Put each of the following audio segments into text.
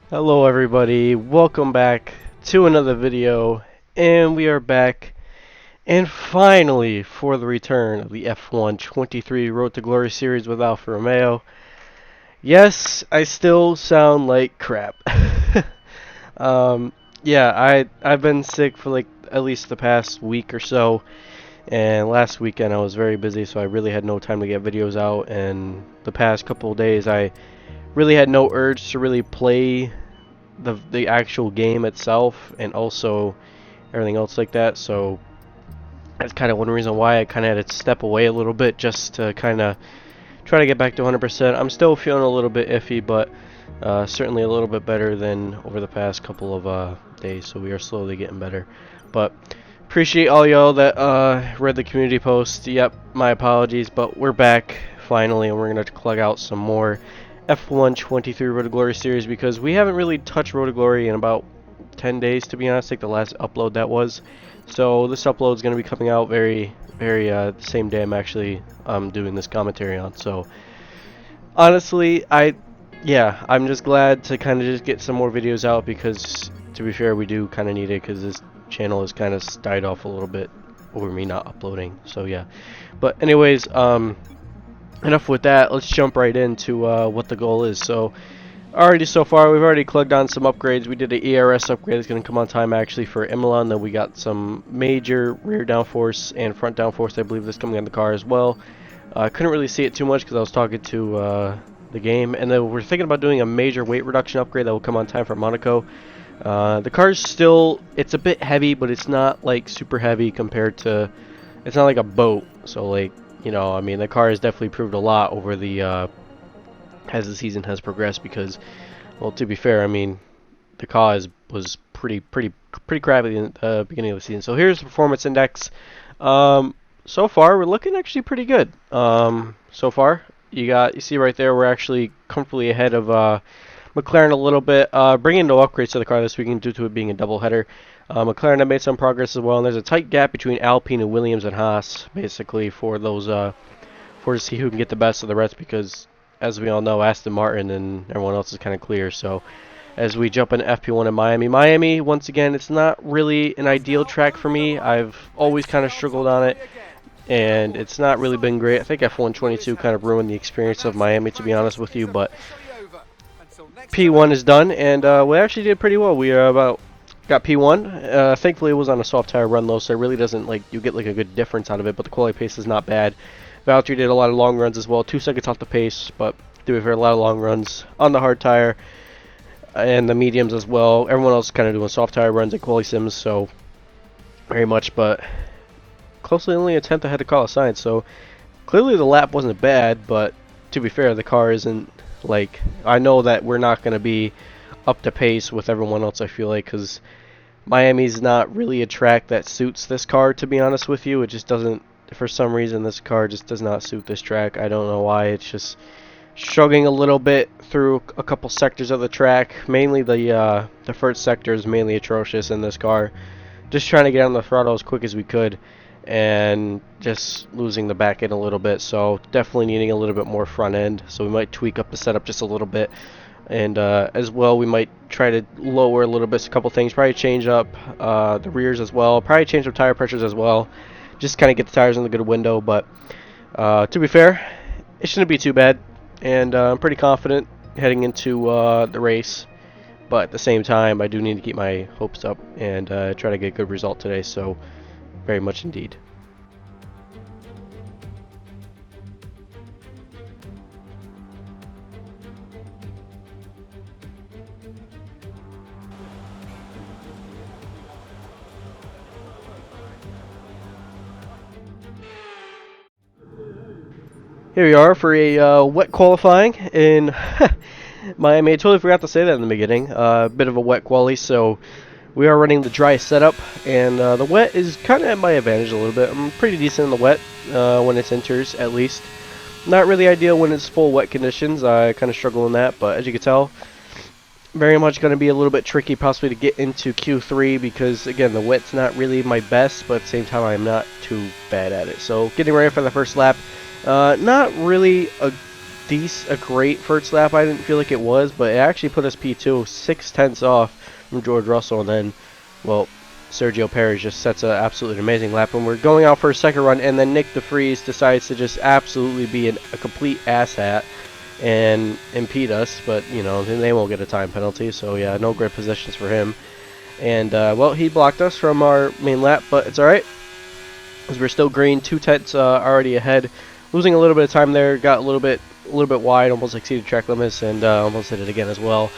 Hello everybody, welcome back to another video, and we are back, and finally, for the return of the F1 23 Road to Glory series with Alfa Romeo. Yes, I still sound like crap. um, yeah, I've been sick for like at least the past week or so, and last weekend I was very busy, so I really had no time to get videos out, and the past couple of days I really had no urge to really play the actual game itself and also everything else like that. So that's kind of one reason why I kind of had to step away a little bit, just to kind of try to get back to 100%. I'm still feeling a little bit iffy, but certainly a little bit better than over the past couple of days. So we are slowly getting better. But appreciate all y'all that read the community post. Yep, my apologies, but we're back finally, and we're going to plug out some more F1 23 Road to Glory series, because we haven't really touched Road to Glory in about 10 days, to be honest, like the last upload that was. So this upload is going to be coming out very the same day I'm actually doing this commentary on. So honestly, I'm just glad to kind of just get some more videos out, because to be fair, we do kind of need it, because this channel has kind of died off a little bit over me not uploading. So yeah, but anyways, enough with that. Let's jump right into what the goal is. So so far we've already plugged on some upgrades. We did an ERS upgrade that's going to come on time actually for Imola, and then we got some major rear downforce and front downforce, I believe, that's coming on the car as well. I couldn't really see it too much because I was talking to the game, and then we're thinking about doing a major weight reduction upgrade that will come on time for Monaco. The car's still, it's a bit heavy, but it's not like super heavy compared to, it's not like a boat. So like, you know, I mean, the car has definitely improved a lot over the as the season has progressed, because, well, to be fair, I mean, the car was pretty crappy in the beginning of the season. So here's the performance index. So far we're looking actually pretty good. So far you see right there, we're actually comfortably ahead of McLaren a little bit. Bringing no upgrades to the car this weekend due to it being a doubleheader. McLaren have made some progress as well, and there's a tight gap between Alpine and Williams and Haas, basically, for those for to see who can get the best of the rest, because as we all know, Aston Martin and everyone else is kind of clear. So as we jump into FP1 in Miami, once again, it's not really an ideal track for me. I've always kind of struggled on it, and it's not really been great. I think F1 22 kind of ruined the experience of Miami, to be honest with you, but P1 is done, and we actually did pretty well. We got P1. Thankfully, it was on a soft tire run, though, so it really doesn't, like, you get like a good difference out of it, but the quality pace is not bad. Valtteri did a lot of long runs as well, 2 seconds off the pace, but doing a lot of long runs on the hard tire and the mediums as well. Everyone else kind of doing soft tire runs and quali sims, so very much, but closely only a tenth ahead of Carlos Sainz. So clearly the lap wasn't bad, but to be fair, the car isn't, like, I know that we're not going to be up to pace with everyone else, I feel like, because Miami's not really a track that suits this car, to be honest with you. It just doesn't, for some reason, this car just does not suit this track. I don't know why. It's just struggling a little bit through a couple sectors of the track. Mainly the first sector is mainly atrocious in this car. Just trying to get on the throttle as quick as we could, and just losing the back end a little bit. So definitely needing a little bit more front end. So we might tweak up the setup just a little bit. And as well, we might try to lower a little bit, a couple things. Probably change up the rears as well. Probably change up tire pressures as well. Just kind of get the tires in the good window. But to be fair, it shouldn't be too bad. And I'm pretty confident heading into the race. But at the same time, I do need to keep my hopes up and try to get a good result today. So very much indeed. Here we are for a wet qualifying in Miami. I totally forgot to say that in the beginning. A bit of a wet quali, so we are running the dry setup, and the wet is kind of at my advantage a little bit. I'm pretty decent in the wet when it's inters, at least. Not really ideal when it's full wet conditions. I kind of struggle in that, but as you can tell, very much going to be a little bit tricky possibly to get into Q3, because again, the wet's not really my best, but at the same time I'm not too bad at it. So getting ready for the first lap. Not really a a great first lap. I didn't feel like it was, but it actually put us P2, 6 tenths off from George Russell, and then, well, Sergio Perez just sets an absolutely amazing lap, and we're going out for a second run, and then Nick DeVries decides to just absolutely be a complete asshat and impede us, but, you know, they won't get a time penalty, so yeah, no grid positions for him. And, well, he blocked us from our main lap, but it's alright, because we're still green, 2 tenths already ahead. Losing a little bit of time there, got a little bit wide, almost exceeded track limits, and almost did it again as well.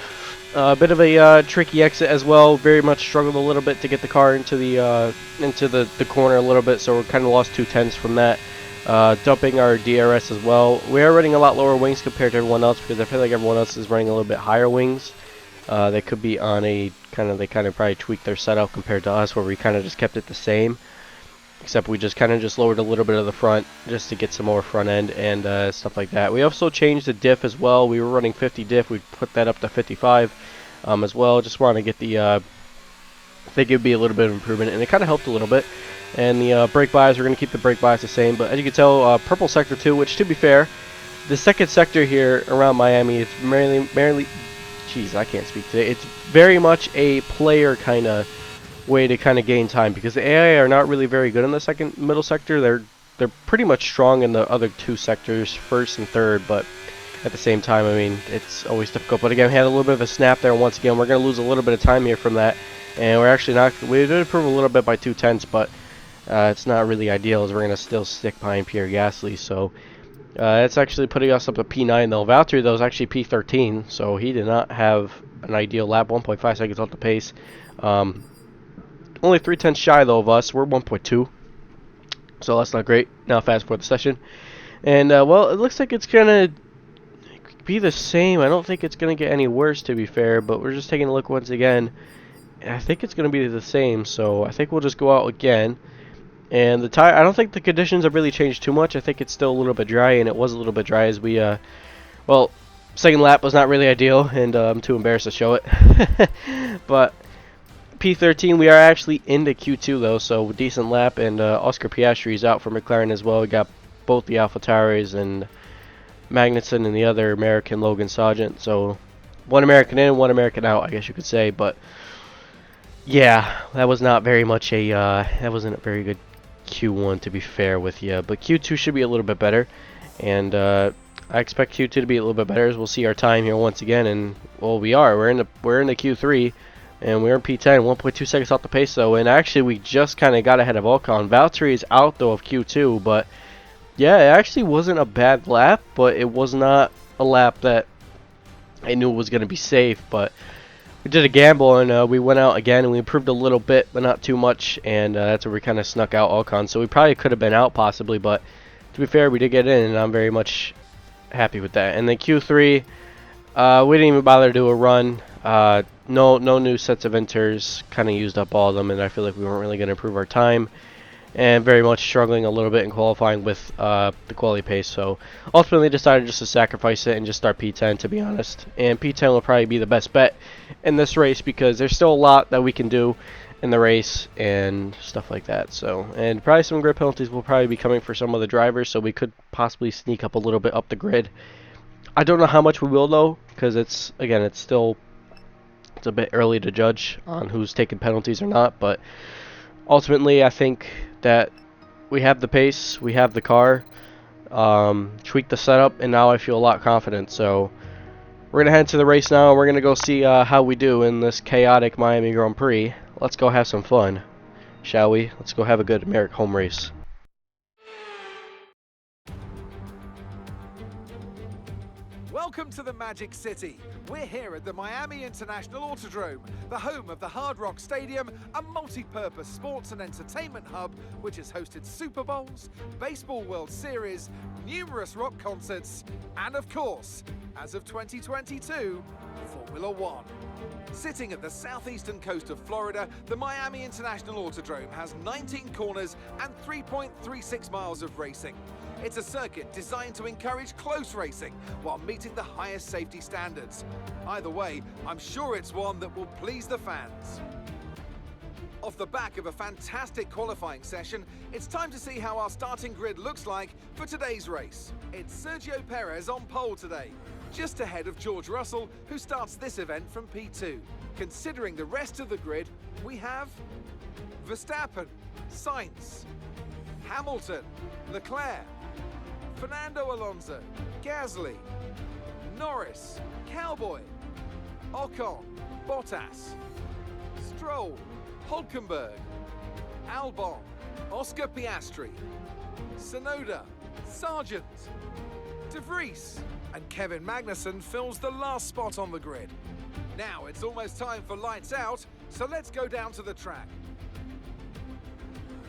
A bit of a tricky exit as well. Very much struggled a little bit to get the car into the corner a little bit, so we kind of lost 2 tenths from that. Dumping our DRS as well. We are running a lot lower wings compared to everyone else, because I feel like everyone else is running a little bit higher wings. They could be on a they kind of probably tweaked their setup compared to us, where we kind of just kept it the same. Except we just kind of lowered a little bit of the front just to get some more front end and stuff like that. We also changed the diff as well. We were running 50 diff. We put that up to 55 as well. Just want to get the, I think it would be a little bit of improvement, and it kind of helped a little bit. And the brake bias, we're going to keep the brake bias the same. But as you can tell, purple sector 2, which to be fair, the second sector here around Miami is merely, jeez, I can't speak today. It's very much a player kind of way to kind of gain time, because the AI are not really very good in the middle sector. They're pretty much strong in the other 2 sectors, first and third, but at the same time, I mean, it's always difficult. But again, we had a little bit of a snap there. Once again, we're going to lose a little bit of time here from that, and we're actually not. We did improve a little bit by 2 tenths, but it's not really ideal, as we're going to still stick behind Pierre Gasly. So it's actually putting us up to P9 though. Valtteri though is actually P13, so he did not have an ideal lap. 1.5 seconds off the pace. Only 3 tenths shy though of us. We're 1.2, so that's not great. Now fast forward the session, and well, it looks like it's gonna be the same. I don't think it's gonna get any worse, to be fair, but we're just taking a look once again. I think it's gonna be the same, so I think we'll just go out again. And the tire, I don't think the conditions have really changed too much. I think it's still a little bit dry, and it was a little bit dry as we well, second lap was not really ideal, and I'm too embarrassed to show it. But P13, we are actually into Q2 though, so decent lap, and Oscar Piastri is out for McLaren as well. We got both the AlphaTauris and Magnussen and the other American, Logan Sargent. So one American in, one American out, I guess you could say. But yeah, that was not very much a that wasn't a very good Q1, to be fair with you. But Q2 should be a little bit better, and I expect Q2 to be a little bit better, as we'll see our time here once again. And well, we're in the Q3. And we're in P10, 1.2 seconds off the pace though, and actually we just kind of got ahead of Ocon. Valtteri is out though of Q2, but yeah, it actually wasn't a bad lap, but it was not a lap that I knew was going to be safe. But we did a gamble, and we went out again, and we improved a little bit, but not too much, and that's where we kind of snuck out Ocon. So we probably could have been out possibly, but to be fair, we did get in, and I'm very much happy with that. And then Q3, we didn't even bother to do a run. No new sets of inters, kind of used up all of them, and I feel like we weren't really going to improve our time, and very much struggling a little bit in qualifying with the quality pace. So ultimately decided just to sacrifice it and just start P10, to be honest. And P10 will probably be the best bet in this race, because there's still a lot that we can do in the race and stuff like that. So, and probably some grid penalties will probably be coming for some of the drivers, so we could possibly sneak up a little bit up the grid. I don't know how much we will though, because it's a bit early to judge on who's taking penalties or not, but ultimately I think that we have the pace, we have the car, tweaked the setup, and now I feel a lot confident. So we're going to head to the race now, and we're going to go see how we do in this chaotic Miami Grand Prix. Let's go have some fun, shall we? Let's go have a good American home race. Welcome to the Magic City. We're here at the Miami International Autodrome, the home of the Hard Rock Stadium, a multi-purpose sports and entertainment hub which has hosted Super Bowls, Baseball World Series, numerous rock concerts, and of course, as of 2022, Formula One. Sitting at the southeastern coast of Florida, the Miami International Autodrome has 19 corners and 3.36 miles of racing. It's a circuit designed to encourage close racing while meeting the highest safety standards. Either way, I'm sure it's one that will please the fans. Off the back of a fantastic qualifying session, it's time to see how our starting grid looks like for today's race. It's Sergio Perez on pole today, just ahead of George Russell, who starts this event from P2. Considering the rest of the grid, we have Verstappen, Sainz, Hamilton, Leclerc, Fernando Alonso, Gasly, Norris, Cowboy, Ocon, Bottas, Stroll, Hulkenberg, Albon, Oscar Piastri, Tsunoda, Sargent, De Vries, and Kevin Magnussen fills the last spot on the grid. Now it's almost time for lights out, so let's go down to the track.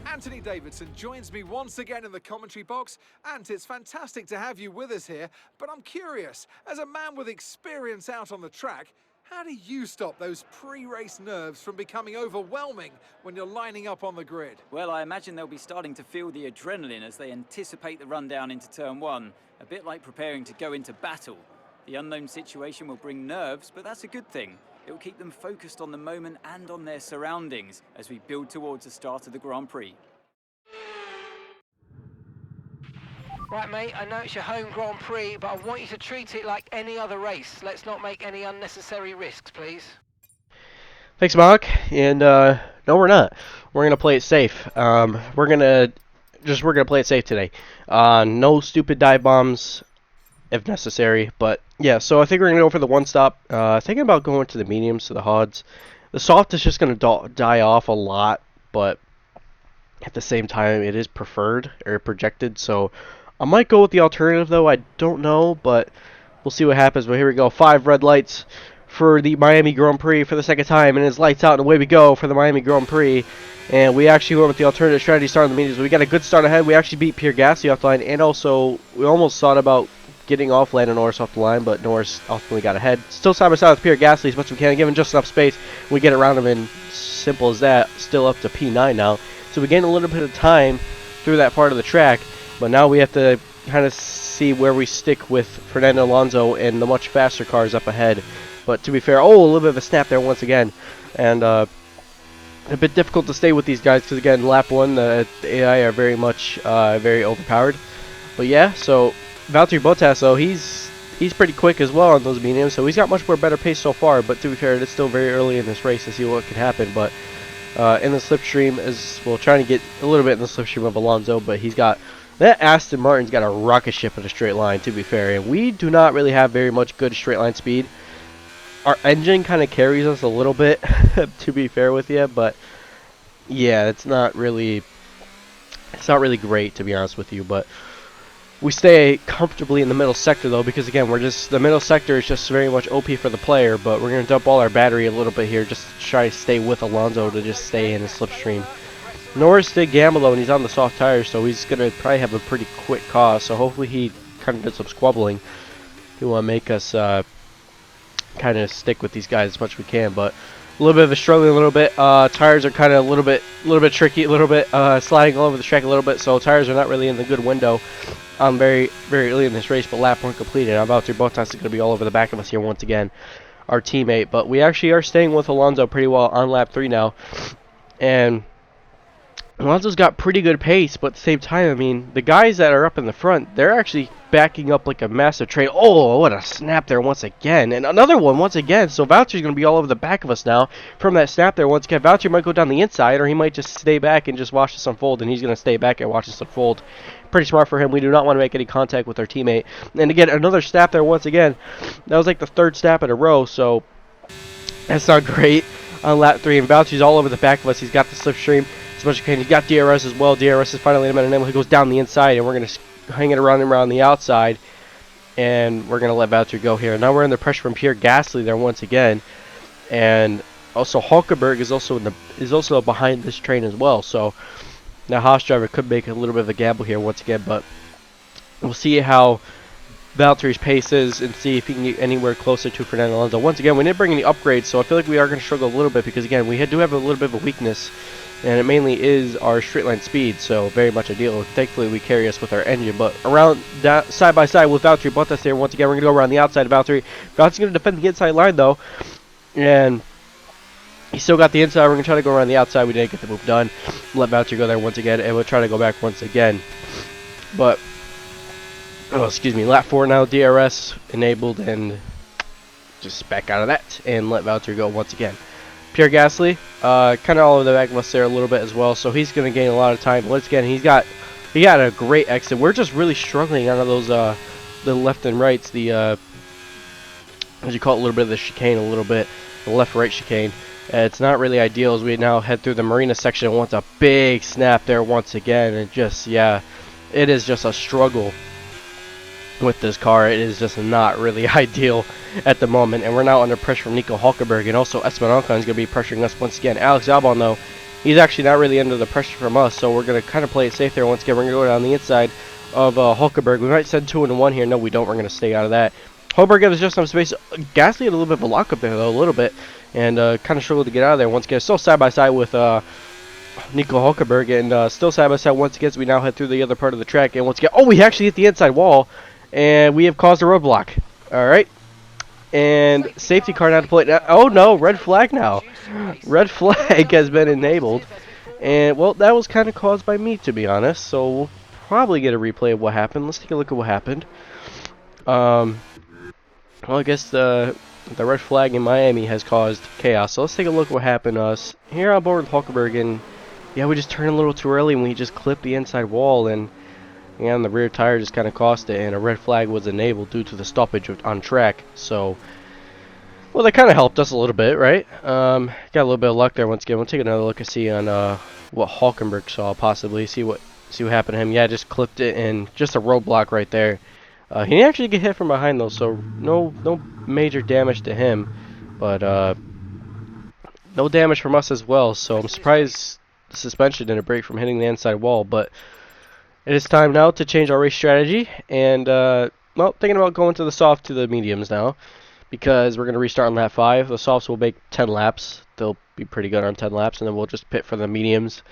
Anthony Davidson joins me once again in the commentary box. Ant, it's fantastic to have you with us here, but I'm curious, as a man with experience out on the track, how do you stop those pre-race nerves from becoming overwhelming when you're lining up on the grid? Well, I imagine they'll be starting to feel the adrenaline as they anticipate the run down into turn one, a bit like preparing to go into battle. The unknown situation will bring nerves, but that's a good thing. It will keep them focused on the moment and on their surroundings as we build towards the start of the Grand Prix. Right, mate, I know it's your home Grand Prix, but I want you to treat it like any other race. Let's not make any unnecessary risks, please. Thanks, Mark. And no, we're not. We're gonna play it safe. We're gonna play it safe today. No stupid dive bombs, if necessary. But yeah, so I think we're gonna go for the one stop. Thinking about going to the mediums, to the hards. The soft is just gonna die off a lot, but at the same time, it is preferred or projected. So I might go with the alternative, though. I don't know, but we'll see what happens. But here we go. 5 red lights for the Miami Grand Prix for the second time. And it's lights out, and away we go for the Miami Grand Prix. And we actually went with the alternative strategy starting the mediums. We got a good start ahead. We actually beat Pierre Gasly off the line. And also, we almost thought about getting off Lando Norris off the line, but Norris ultimately got ahead. Still side by side with Pierre Gasly as much as we can. Give him just enough space. We get around him, and simple as that. Still up to P9 now. So we gain a little bit of time through that part of the track. But now we have to kind of see where we stick with Fernando Alonso and the much faster cars up ahead. But to be fair, a little bit of a snap there once again. And a bit difficult to stay with these guys because, again, lap 1, the AI are very much very overpowered. But yeah, so Valtteri Bottas, though, he's pretty quick as well on those mediums. So he's got much more better pace so far. But to be fair, it's still very early in this race to see what can happen. But in the slipstream, as well, trying to get a little bit in the slipstream of Alonso, but he's got that Aston Martin's got a rocket ship in a straight line, to be fair, and we do not really have very much good straight line speed. Our engine kind of carries us a little bit, to be fair with you, but yeah, it's not really great, to be honest with you. But we stay comfortably in the middle sector, though, because again, the middle sector is just very much OP for the player. But we're gonna dump all our battery a little bit here, just to try to stay with Alonso to just stay in the slipstream. Norris did gamble, though, and he's on the soft tires, so he's going to probably have a pretty quick cause. So hopefully he kind of did some squabbling. He want to make us kind of stick with these guys as much as we can. But a little bit of a struggling, a little bit. Tires are kind of a little bit tricky, a little bit sliding all over the track a little bit. So tires are not really in the good window very, very early in this race. But lap 1 completed. Valtteri Bottas is going to be all over the back of us here once again, our teammate. But we actually are staying with Alonso pretty well on lap 3 now. And Alonso's got pretty good pace, but at the same time, I mean, the guys that are up in the front, they're actually backing up like a massive train. Oh, what a snap there once again. And another one once again. So Valtteri's going to be all over the back of us now from that snap there once again. Valtteri might go down the inside, or he might just stay back and just watch this unfold, and he's going to stay back and watch this unfold. Pretty smart for him. We do not want to make any contact with our teammate. And again, another snap there once again. That was like the 3rd snap in a row, so that's not great on lap 3. And Valtteri's all over the back of us. He's got the slipstream as much as he can. He's got DRS as well. DRS is finally in a minute. He goes down the inside, and we're going to hang it around him around the outside, and we're going to let Valtteri go here. Now we're under pressure from Pierre Gasly there once again, and also Hulkenberg is also behind this train as well. So now Haas driver could make a little bit of a gamble here once again, but we'll see how Valtteri's pace is and see if he can get anywhere closer to Fernando Alonso. Once again, we didn't bring any upgrades, so I feel like we are going to struggle a little bit because, again, we do have a little bit of a weakness, and it mainly is our straight line speed, so very much ideal. Thankfully, we carry us with our engine, but around side by side with Valtteri Bottas there, once again, we're going to go around the outside of Valtteri. Valtteri's going to defend the inside line, though, and He still got the inside. We're going to try to go around the outside. We didn't get the move done. Let Valtteri go there once again, and we'll try to go back once again. But, oh, excuse me, lap 4 now, DRS enabled, and just back out of that, and let Valtteri go once again. Pierre Gasly, kind of all over the back of us there a little bit as well, so he's going to gain a lot of time. Once again, he got a great exit. We're just really struggling out of those, the left and rights, the, as you call it, a little bit of the chicane, a little bit, the left-right chicane. It's not really ideal as we now head through the marina section and want a big snap there once again. And just, yeah, it is just a struggle with this car. It is just not really ideal at the moment. And we're now under pressure from Nico Hulkenberg. And also Esteban Ocon is going to be pressuring us once again. Alex Albon, though, he's actually not really under the pressure from us. So we're going to kind of play it safe there once again. We're going to go down the inside of Hulkenberg. We might send 2 into 1 here. No, we don't. We're going to stay out of that. Hulkenberg gives us just some space. Gasly had a little bit of a lock up there, though, a little bit. And kind of struggled to get out of there once again. Still side by side with Nico Hulkenberg, and still side by side once again as we now head through the other part of the track. And once again, oh, we actually hit the inside wall, and we have caused a roadblock. All right, and safety car now to play. Oh no, red flag now. Red flag has been enabled, and well, that was kind of caused by me, to be honest. So we'll probably get a replay of what happened. Let's take a look at what happened. Well, I guess the red flag in Miami has caused chaos. So let's take a look at what happened to us here on board with Hulkenberg. And yeah, we just turned a little too early and we just clipped the inside wall, and yeah, the rear tire just kind of cost it, and a red flag was enabled due to the stoppage on track. So, well, that kind of helped us a little bit, right? Got a little bit of luck there once again. We'll take another look and see on what Hulkenberg saw, possibly see what happened to him. Yeah, just clipped it, and just a roadblock right there. He didn't actually get hit from behind, though, so no major damage to him, but no damage from us as well. So I'm surprised the suspension didn't break from hitting the inside wall. But it is time now to change our race strategy, and well, thinking about going to the soft to the mediums now, because we're going to restart on lap 5. The softs will make 10 laps. They'll be pretty good on 10 laps, and then we'll just pit for the mediums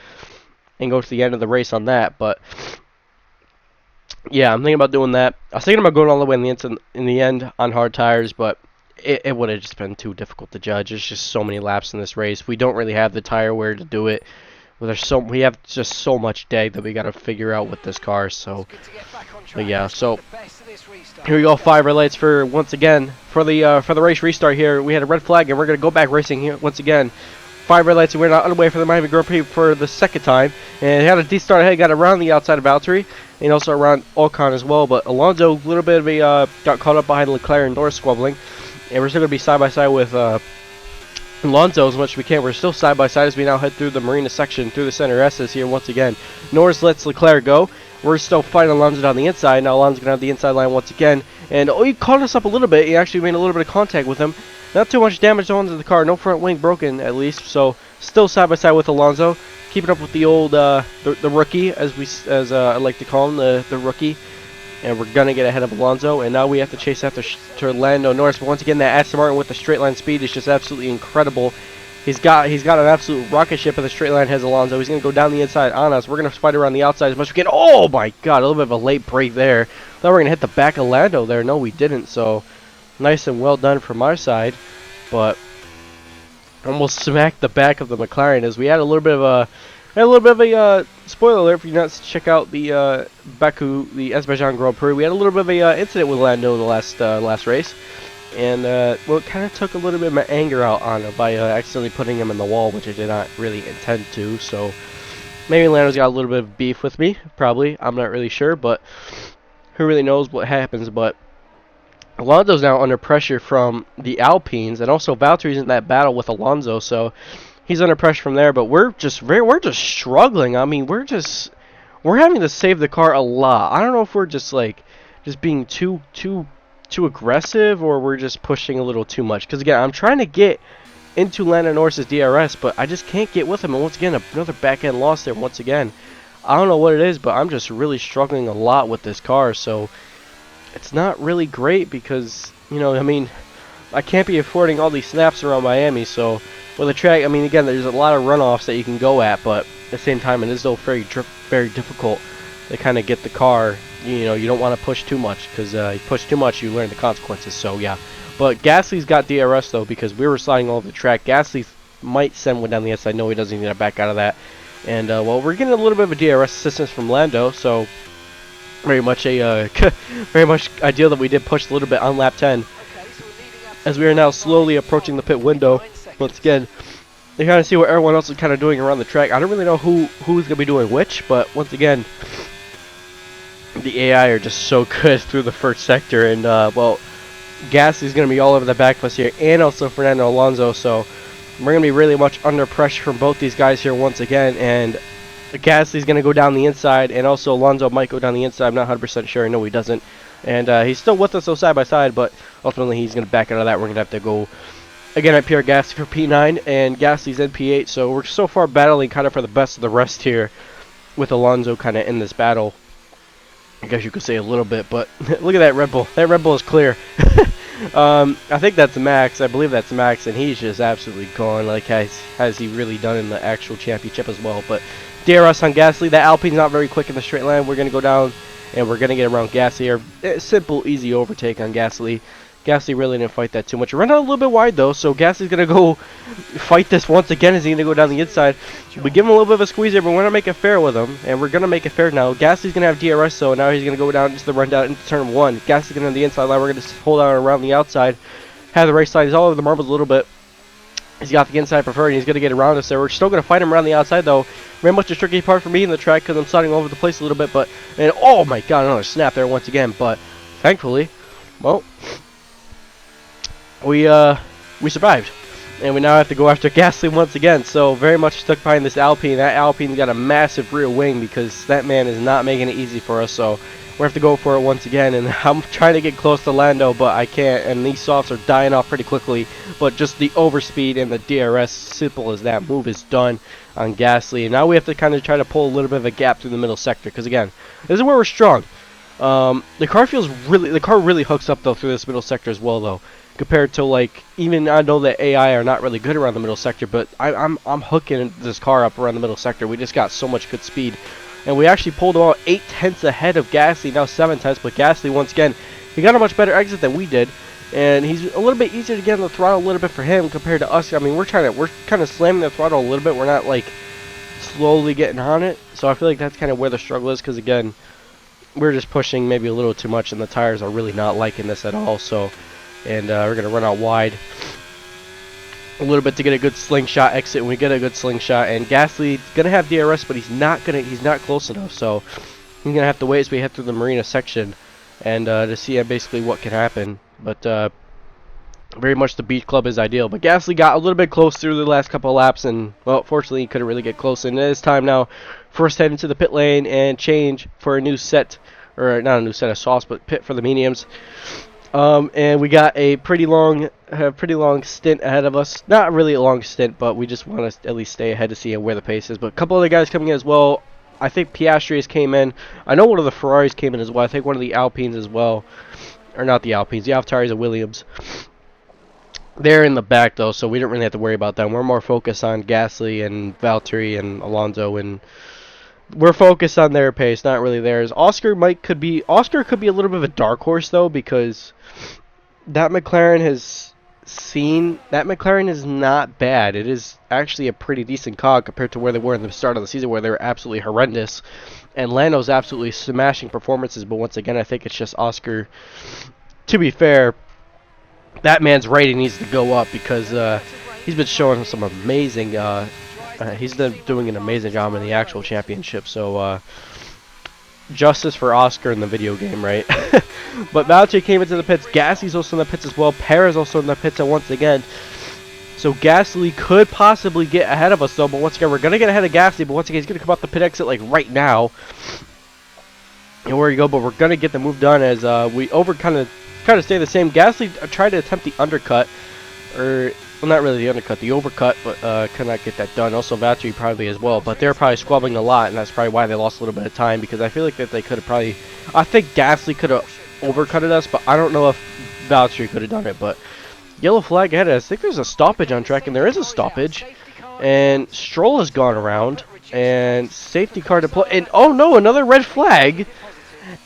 and go to the end of the race on that. But yeah, I'm thinking about doing that. I was thinking about going all the way in the end on hard tires, but it would have just been too difficult to judge. There's just so many laps in this race. We don't really have the tire wear to do it. We have just so much dead that we got to figure out with this car. So, but yeah, so here we go. 5 red lights for once again for the race restart here. We had a red flag, and we're gonna go back racing here once again. 5 red lights, and we're not on the way for the Miami Grand Prix for the second time. And had a decent start ahead, got around the outside of Valtteri, and also around Ocon as well. But Alonso, a little bit of a got caught up behind Leclerc and Norris squabbling, and we're still gonna be side by side with Alonso as much as we can. We're still side by side as we now head through the marina section through the center S's here once again. Norris lets Leclerc go. We're still fighting Alonso down the inside. Now Alonso's gonna have the inside line once again, and oh, he caught us up a little bit. He actually made a little bit of contact with him. Not too much damage onto the car. No front wing broken, at least. So still side by side with Alonso, keeping up with the old the rookie, as I like to call him, the rookie. And we're gonna get ahead of Alonso, and now we have to chase after Lando Norris. But once again, that Aston Martin with the straight line speed is just absolutely incredible. He's got an absolute rocket ship in the straight line. Has Alonso. He's gonna go down the inside on us. We're gonna fight around the outside as much as we can. Oh my God! A little bit of a late break there. Thought we were gonna hit the back of Lando there. No, we didn't. So nice and well done from our side, but almost smacked the back of the McLaren as we had a little bit of a spoiler alert. If you not check out the Baku, the Azerbaijan Grand Prix, we had a little bit of a incident with Lando in the last race, and well, it kind of took a little bit of my anger out on him by accidentally putting him in the wall, which I did not really intend to. So maybe Lando's got a little bit of beef with me, probably. I'm not really sure, but who really knows what happens. But Alonso's now under pressure from the Alpines, and also Valtteri's in that battle with Alonso, so he's under pressure from there. But we're just struggling. I mean, we're having to save the car a lot. I don't know if we're just being too aggressive, or we're just pushing a little too much. Because again, I'm trying to get into Lando Norris's DRS, but I just can't get with him. And once again, another back end loss there. Once again, I don't know what it is, but I'm just really struggling a lot with this car. So it's not really great because, you know, I mean, I can't be affording all these snaps around Miami. So with a track, I mean, again, there's a lot of runoffs that you can go at, but at the same time, it is still very difficult to kind of get the car. You know, you don't want to push too much, because you push too much, you learn the consequences. So yeah, but Gasly's got DRS though, because we were sliding all over the track. Gasly might send one down the inside. No, he doesn't need to back out of that. And, well, we're getting a little bit of a DRS assistance from Lando, so very much a very much ideal that we did push a little bit on lap 10, as we are now slowly approaching the pit window. Once again, you kind of see what everyone else is kind of doing around the track. I don't really know who's going to be doing which, but once again, the AI are just so good through the first sector. And, well, Gasly's going to be all over the back of us here, and also Fernando Alonso, so we're going to be really much under pressure from both these guys here once again. And Gasly's going to go down the inside, and also Alonso might go down the inside. I'm not 100% sure. No, he doesn't. And he's still with us, so side by side, but ultimately he's going to back out of that. We're going to have to go again at Pierre Gasly for P9, and Gasly's in P8, so we're so far battling kind of for the best of the rest here, with Alonso kind of in this battle. I guess you could say a little bit, but look at that Red Bull. That Red Bull is clear. I think that's Max. I believe that's Max, and he's just absolutely gone. Like, has he really done in the actual championship as well? But DRS on Gasly. That Alpine's not very quick in the straight line. We're going to go down, and we're going to get around Gasly here. Simple, easy overtake on Gasly. Gasly really didn't fight that too much. Run out a little bit wide, though, so Gasly's going to go fight this once again. Is he going to go down the inside? We give him a little bit of a squeeze here, but we're going to make it fair with him, and we're going to make it fair now. Gasly's going to have DRS, so now he's going to go down into the rundown into turn 1. Gasly's going to have the inside line. We're going to hold out around the outside. Have the race side. He's all over the marbles a little bit. He's got the inside preferred, and he's going to get around us there. We're still going to fight him around the outside, though. Very much a tricky part for me in the track because I'm starting all over the place a little bit, but... And, oh, my God, another snap there once again, but thankfully, well... We survived, and we now have to go after Gasly once again. So very much stuck behind this Alpine. That Alpine's got a massive rear wing because that man is not making it easy for us. So we have to go for it once again. And I'm trying to get close to Lando, but I can't. And these softs are dying off pretty quickly. But just the overspeed and the DRS, simple as that, move is done on Gasly. And now we have to kind of try to pull a little bit of a gap through the middle sector because again, this is where we're strong. The car really hooks up though through this middle sector as well though. Compared to, like, even I know that AI are not really good around the middle sector, but I'm hooking this car up around the middle sector. We just got so much good speed, and we actually pulled about 8 tenths ahead of Gasly, now 7 tenths. But Gasly, once again, he got a much better exit than we did, and he's a little bit easier to get on the throttle a little bit for him compared to us. I mean, we're kind of slamming the throttle a little bit. We're not like slowly getting on it, so I feel like that's kind of where the struggle is. Because again, we're just pushing maybe a little too much, and the tires are really not liking this at all. So. And we're going to run out wide a little bit to get a good slingshot exit. And we get a good slingshot. And Gasly's going to have DRS, but he's not close enough. So he's going to have to wait as we head through the Marina section and to see basically what can happen. But very much the beach club is ideal. But Gasly got a little bit close through the last couple of laps. And, well, fortunately, he couldn't really get close. And it is time now for us to head into the pit lane and change for a new set. Or not a new set of softs, but pit for the mediums. And we got a pretty long stint ahead of us. Not really a long stint, but we just want to at least stay ahead to see where the pace is. But a couple other guys coming in as well. I think Piastri's came in. I know one of the Ferraris came in as well. I think one of the Alpines as well. Or not the Alpines, the AlphaTauris and Williams. They're in the back, though, so we don't really have to worry about them. We're more focused on Gasly and Valtteri and Alonso, and we're focused on their pace, not really theirs. Oscar could be a little bit of a dark horse, though, because that McLaren is not bad. It is actually a pretty decent car compared to where they were in the start of the season, where they were absolutely horrendous. And Lando's absolutely smashing performances, but once again, I think it's just Oscar. To be fair, that man's rating needs to go up because he's been showing some amazing. He's been doing an amazing job in the actual championship. So justice for Oscar in the video game, right? But Valtteri came into the pits. Gasly's also in the pits as well. Perez also in the pits once again. So Gasly could possibly get ahead of us, though. But once again, we're gonna get ahead of Gasly. But once again, he's gonna come out the pit exit like right now. And where you go? But we're gonna get the move done as we kind of stay the same. Gasly tried to attempt the undercut, or well, not really the undercut, the overcut, but could not get that done. Also, Valtteri probably as well. But they're probably squabbling a lot, and that's probably why they lost a little bit of time. Because I feel like that they could have probably, I think Gasly could have overcutted us, but I don't know if Valtteri could have done it. But yellow flag ahead. I think there's a stoppage on track, and there is a stoppage. And Stroll has gone around, and safety car deploy. And oh no, another red flag,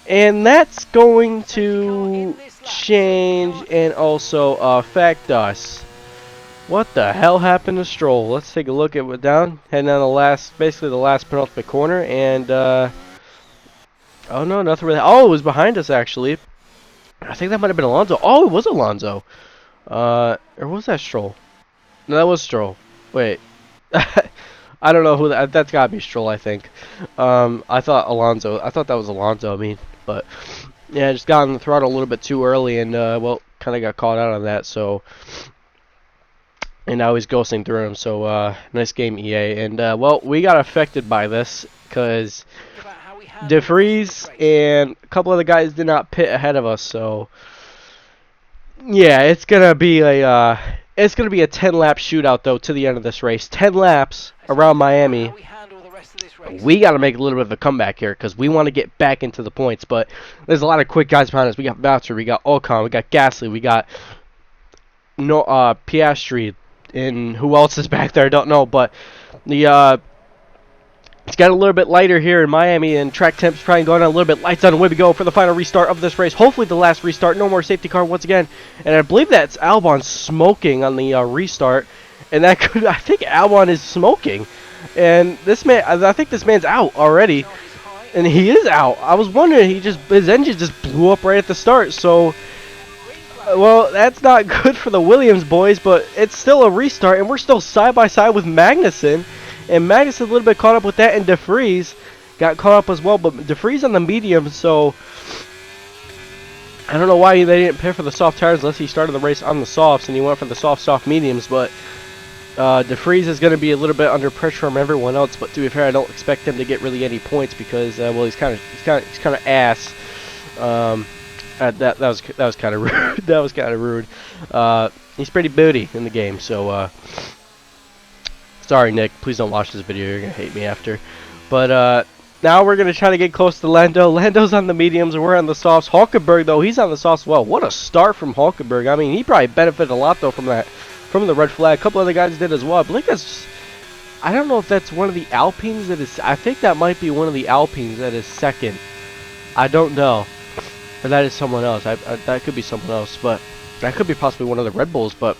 and that's going to change and also affect us. What the hell happened to Stroll? Let's take a look at what down. Heading down the last, basically the last penultimate corner, and oh no, nothing really. Oh, it was behind us actually. I think that might have been Alonso. Oh, it was Alonso. Or was that Stroll? No, that was Stroll. Wait. I don't know who that's gotta be Stroll, I think. I thought Alonso. I thought that was Alonso. I mean, but yeah, I just got on the throttle a little bit too early, and well, kind of got caught out on that. So, and now he's ghosting through him. So, nice game, EA. And well, we got affected by this because De Vries and a couple other guys did not pit ahead of us. So, yeah, it's gonna be a 10-lap shootout though to the end of this race. 10 laps around Miami. We got to make a little bit of a comeback here because we want to get back into the points. But there's a lot of quick guys behind us. We got Boucher, we got Ocon, we got Gasly, we got Piastri, and who else is back there? I don't know. But the it's got a little bit lighter here in Miami, and track temps probably going on a little bit. Lights on, away we go for the final restart of this race. Hopefully the last restart. No more safety car once again. And I believe that's Albon smoking on the restart. And that could, I think Albon is smoking. And this man, I think this man's out already. And he is out. I was wondering, his engine just blew up right at the start. So, well, that's not good for the Williams boys, but it's still a restart. And we're still side by side with Magnussen. And Magnussen a little bit caught up with that, and De Vries got caught up as well. But De Vries on the medium, so I don't know why they didn't pit for the soft tires unless he started the race on the softs and he went for the soft mediums. But De Vries is going to be a little bit under pressure from everyone else. But to be fair, I don't expect him to get really any points because well, he's kind of ass. That was kind of rude. That was kind of rude. He's pretty booty in the game, so. Sorry, Nick. Please don't watch this video. You're going to hate me after. But now we're going to try to get close to Lando. Lando's on the mediums, and we're on the softs. Hulkenberg, though, he's on the softs as well. What a start from Hulkenberg. I mean, he probably benefited a lot, though, from the red flag. A couple other guys did as well. I believe that's... I don't know if that's one of the Alpines that is... I think that might be one of the Alpines that is second. I don't know. But that is someone else. That could be someone else. But that could be possibly one of the Red Bulls, but...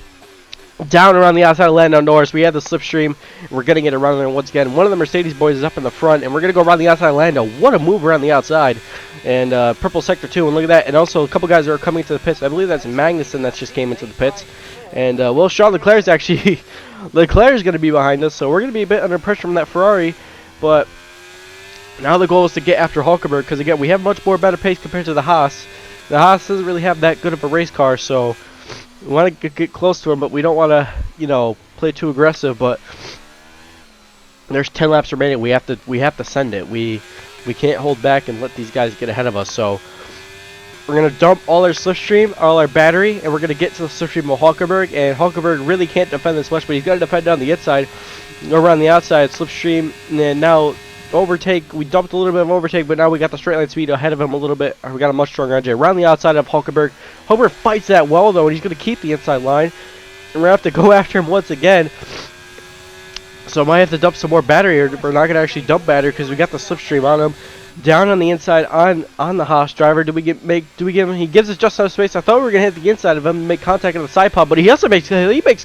Down around the outside of Lando Norris, we have the slipstream. We're going to get around there once again. One of the Mercedes boys is up in the front, and we're going to go around the outside of Lando. What a move around the outside. And purple sector 2, and look at that. And also a couple guys that are coming to the pits. I believe that's Magnussen that just came into the pits. And, well, Charles Leclerc's actually... Leclerc's going to be behind us, so we're going to be a bit under pressure from that Ferrari. But now the goal is to get after Hulkenberg, because, again, we have much more better pace compared to the Haas. The Haas doesn't really have that good of a race car, so... We want to get close to him, but we don't want to, you know, play too aggressive. But there's 10 laps remaining. We have to send it. We can't hold back and let these guys get ahead of us. So we're gonna dump all our slipstream, all our battery, and we're gonna get to the slipstream of Hulkenberg. And Hulkenberg really can't defend this much, but he's got to defend down the inside, go around the outside, slipstream, and then now overtake. We dumped a little bit of overtake, but now we got the straight line speed ahead of him a little bit. We got a much stronger engine around the outside of Hulkenberg. Hulkenberg fights that well though, and he's going to keep the inside line. And we're going to have to go after him once again. So I might have to dump some more battery, or we're not going to actually dump battery because we got the slipstream on him. Down on the inside on the Haas driver. Do we give him? He gives us just enough space. I thought we were going to hit the inside of him and make contact on the side pod, but he also makes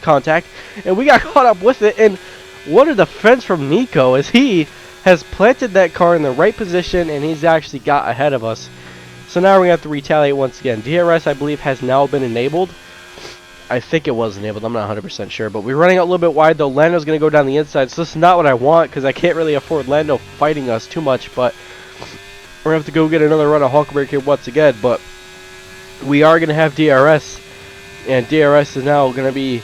contact, and we got caught up with it. And what a defense from Nico as he has planted that car in the right position, and he's actually got ahead of us. So now we're going to have to retaliate once again. DRS, I believe, has now been enabled. I think it was enabled. I'm not 100% sure. But we're running out a little bit wide, though. Lando's going to go down the inside. So this is not what I want, because I can't really afford Lando fighting us too much. But we're going to have to go get another run of Hulkenberg here once again. But we are going to have DRS. And DRS is now going to be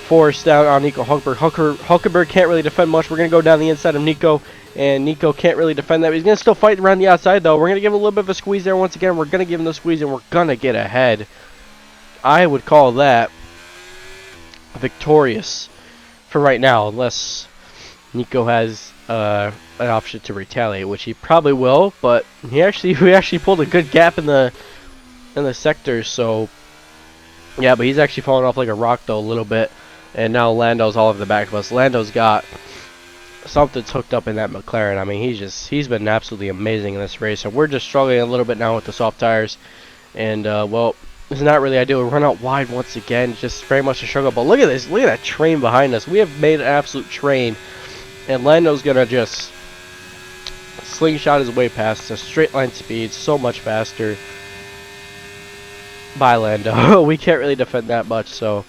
forced down on Nico Hulkenberg. Hulkenberg can't really defend much. We're going to go down the inside of Nico, and Nico can't really defend that. But he's going to still fight around the outside, though. We're going to give him a little bit of a squeeze there once again. We're going to give him the squeeze, and we're going to get ahead. I would call that victorious for right now, unless Nico has an option to retaliate, which he probably will. But we actually pulled a good gap in the sectors, so yeah. But he's actually falling off like a rock though a little bit. And now Lando's all over the back of us. Lando's got something's hooked up in that McLaren. I mean, he's been absolutely amazing in this race. And we're just struggling a little bit now with the soft tires. And, well, is not really ideal. We run out wide once again, just very much a struggle. But look at this, look at that train behind us. We have made an absolute train, and Lando's gonna just slingshot his way past us. Straight line speed, so much faster. Bye, Lando. We can't really defend that much, so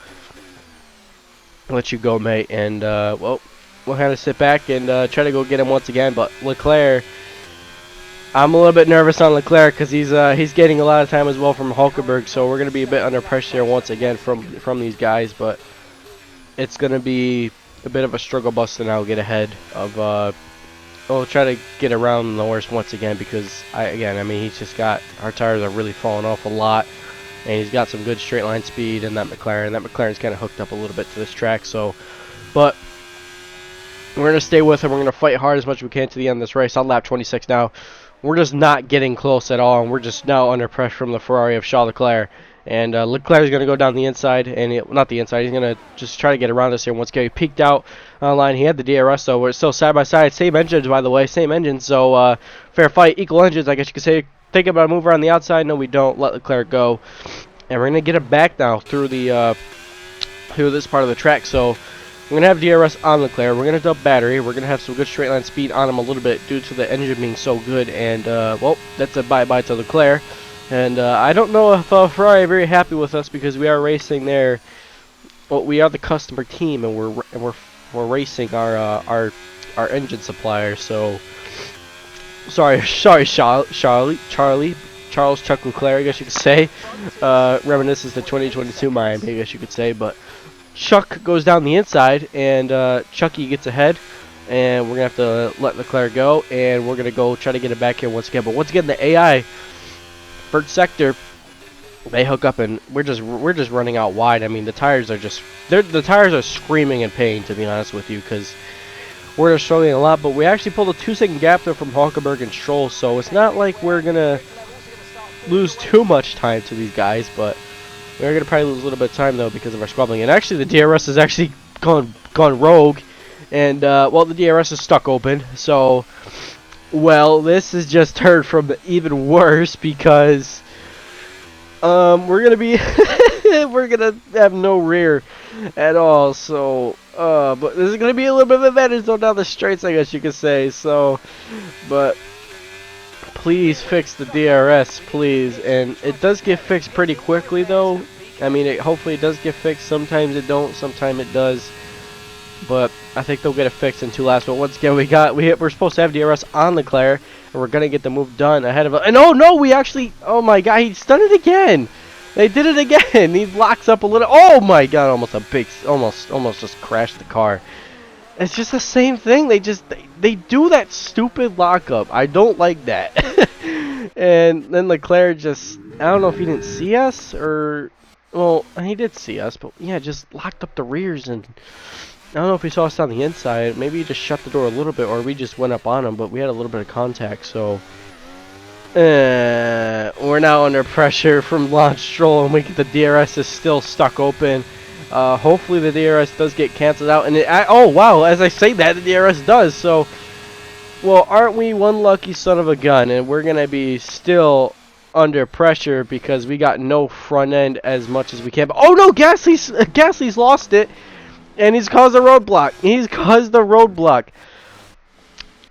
I'll let you go, mate. And well, we'll kind of sit back and try to go get him once again. But Leclerc, I'm a little bit nervous on Leclerc because he's getting a lot of time as well from Hulkenberg, so we're gonna be a bit under pressure here once again from these guys. But it's gonna be a bit of a struggle bus to now get ahead of. We'll try to get around Norris once again because I mean he's just got, our tires are really falling off a lot, and he's got some good straight line speed in that McLaren. That McLaren's kind of hooked up a little bit to this track, so but we're gonna stay with him. We're gonna fight hard as much as we can to the end of this race. On lap 26 now. We're just not getting close at all, and we're just now under pressure from the Ferrari of Charles Leclerc. And Leclerc is going to go down the inside, and not the inside. He's going to just try to get around us here. Once again, he peeked out online. He had the DRS, so we're still side by side. Same engines, by the way, same engines. So fair fight, equal engines, I guess you could say. Think about a move around the outside. No, we don't. Let Leclerc go, and we're going to get it back now through the through this part of the track. So we're going to have DRS on Leclerc. We're going to dump battery. We're going to have some good straight line speed on him a little bit due to the engine being so good. And, well, that's a bye-bye to Leclerc. And I don't know if Ferrari are very happy with us because we are racing there. Well, we are the customer team, and we're racing our engine supplier. So, sorry, Charles Chuck Leclerc, I guess you could say. Reminisces the 2022 Miami, I guess you could say, but Chuck goes down the inside, and Chucky gets ahead, and we're going to have to let Leclerc go, and we're going to go try to get it back here once again. But once again, the AI, first sector, they hook up, and we're just running out wide. I mean, the tires are just, the tires are screaming in pain, to be honest with you, because we're just struggling a lot. But we actually pulled a 2-second gap there from Hulkenberg and Stroll, so it's not like we're going to lose too much time to these guys, but we're going to probably lose a little bit of time, though, because of our squabbling. And actually, the DRS has actually gone rogue. And, well, the DRS is stuck open. So, well, this is just turned from even worse because we're going to be... we're going to have no rear at all. So, but this is going to be a little bit of advantage, though, down the straights, I guess you could say. So, but... please fix the DRS, please. And it does get fixed pretty quickly, though. I mean, hopefully it does get fixed. Sometimes it don't, sometimes it does. But I think they'll get it fixed in 2 laps. But once again, we're supposed to have DRS on Leclerc, and we're gonna get the move done ahead of it. And oh no, we actually, oh my god, he's done it again. They did it again. He locks up a little. Oh my god, almost just crashed the car. It's just the same thing. They do that stupid lockup. I don't like that. And then Leclerc just, I don't know if he didn't see us or, well, he did see us, but yeah, just locked up the rears. And I don't know if he saw us on the inside. Maybe he just shut the door a little bit, or we just went up on him, but we had a little bit of contact. So we're now under pressure from Lance Stroll, and the DRS is still stuck open. Hopefully the DRS does get canceled out, and oh wow, as I say that, the DRS does. So, well, aren't we one lucky son of a gun? And we're gonna be still under pressure because we got no front end as much as we can. But, oh no, Gasly's lost it, and he's caused a roadblock.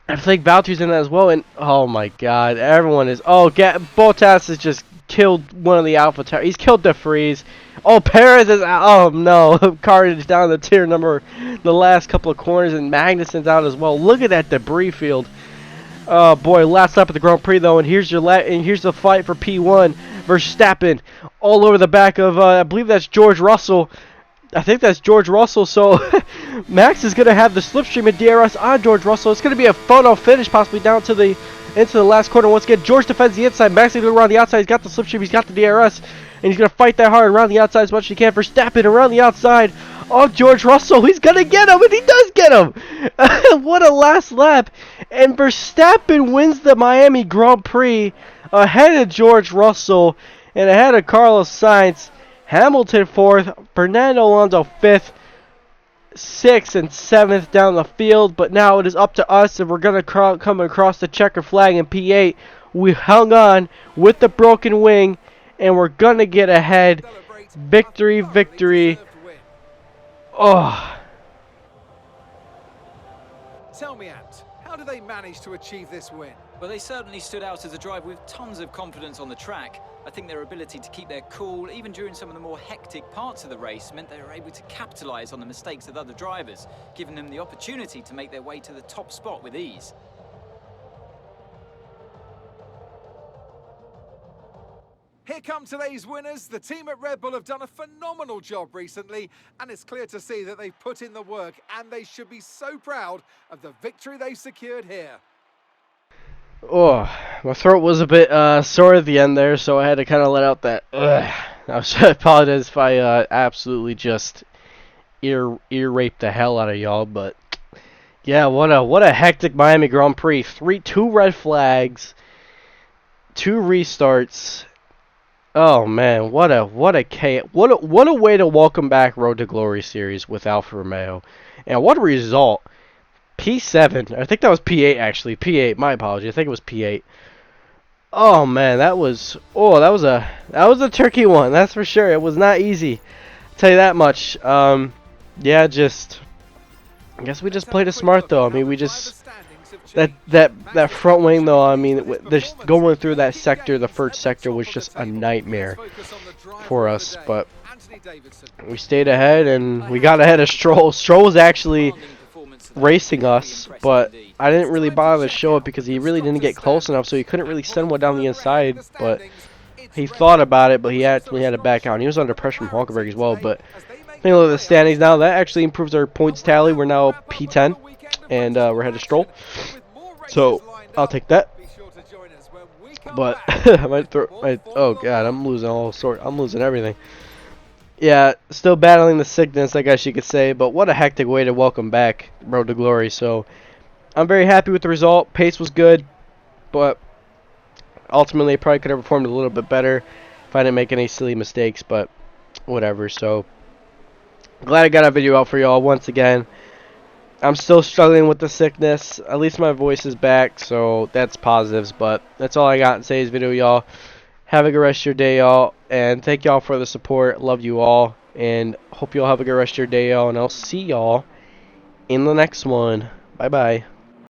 I think Valtteri's in that as well, and oh my god, everyone is. Oh, Bottas has just killed one of the Alpha Towers. He's killed De Vries. Oh, Perez is out. Oh no, cartage down the tier number, the last couple of corners, and Magnussen's out as well. Look at that debris field. Oh boy, last lap of the Grand Prix though, and here's the fight for P1. Verstappen all over the back of I believe that's George Russell. I think that's George Russell. So Max is gonna have the slipstream and DRS on George Russell. It's gonna be a photo finish, possibly down to into the last corner. Once again, George defends the inside. Max is going around the outside. He's got the slipstream. He's got the DRS. And he's going to fight that hard around the outside as much as he can. Verstappen around the outside of George Russell. He's going to get him. And he does get him. What a last lap. And Verstappen wins the Miami Grand Prix ahead of George Russell and ahead of Carlos Sainz. Hamilton 4th. Fernando Alonso 5th. 6th and 7th down the field, but now it is up to us, and we're going to come across the checker flag in P8. We hung on with the broken wing, and we're gonna get ahead. Celebrate Victory, a thoroughly victory. deserved win. Oh, Tell me, Ant, how do they manage to achieve this win? Well, they certainly stood out as a drive with tons of confidence on the track. I think their ability to keep their cool, even during some of the more hectic parts of the race, meant they were able to capitalise on the mistakes of other drivers, giving them the opportunity to make their way to the top spot with ease. Here come today's winners. The team at Red Bull have done a phenomenal job recently, and it's clear to see that they've put in the work, and they should be so proud of the victory they've secured here. oh, my throat was a bit sore at the end there, so I had to kind of let out that. I apologize if I absolutely just ear raped the hell out of y'all, but yeah, what a hectic Miami Grand Prix. Two red flags, 2 restarts. Oh man, what a what a way to welcome back Road to Glory series with Alfa Romeo, and what a result! P7, I think that was P8 actually. P8, my apology. I think it was P8. Oh man, that was a tricky one. That's for sure. It was not easy. I'll tell you that much. Yeah, just I guess we just played it smart though. I mean, we just that front wing though. I mean, just going through that sector, the first sector was just a nightmare for us. But we stayed ahead and we got ahead of Stroll. Stroll was actually racing us, but I didn't really bother to show it because he really didn't get close enough, so he couldn't really send one down the inside. But he thought about it, but he actually had to back out. And he was under pressure from Hulkenberg as well. But taking a look at the standings now, that actually improves our points tally. We're now P10, and we're ahead of Stroll. So I'll take that. But oh god, I'm losing everything. Yeah, still battling the sickness, I guess you could say, but what a hectic way to welcome back Road to Glory. So I'm very happy with the result. Pace was good, but ultimately probably could have performed a little bit better if I didn't make any silly mistakes, but whatever. So glad I got a video out for y'all once again. I'm still struggling with the sickness. At least my voice is back, so that's positives, but that's all I got in today's video, y'all. Have a good rest of your day, y'all, and thank y'all for the support. Love you all, and hope y'all have a good rest of your day, y'all, and I'll see y'all in the next one. Bye-bye.